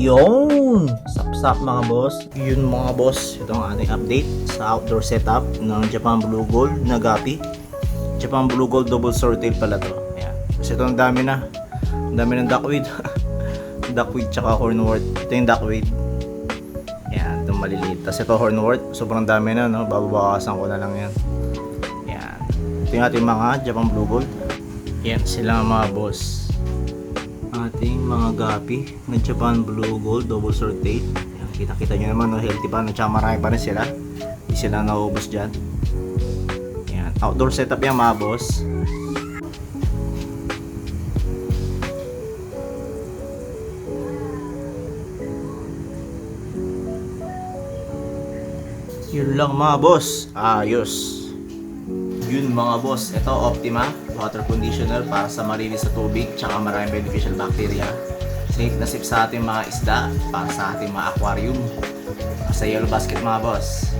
Yun! Sapsap mga boss. Yun mga boss, ito ang ating update sa outdoor setup ng Japan Blue Gold na gapi. Japan Blue Gold double swordtail pala to. Ayan. Kasi ito ang dami na. Ang dami ng duckweed. Duckweed tsaka hornwort. Ito yung duckweed. Ayan, itong maliliit. Tapos ito hornwort. Sobrang dami na, no? Babawasan ko na lang yan. Ayan. Ito yung ating mga Japan Blue Gold. Ayan sila mga boss. Ating mga gapi na Japan Blue Gold double swordtail. Ayan, kita-kita nyo naman, no? Healthy pa, no? Tsaka marami pa rin sila. Hindi sila naubos dyan. Ayan, outdoor setup yan mga boss. Yun lang mga boss. Ayos. Yun mga boss. Ito Optima water conditioner para sa malinis sa tubig tsaka maraming beneficial bacteria. Safe na safe sa ating mga isda para sa ating mga aquarium. Sa yellow basket mga boss.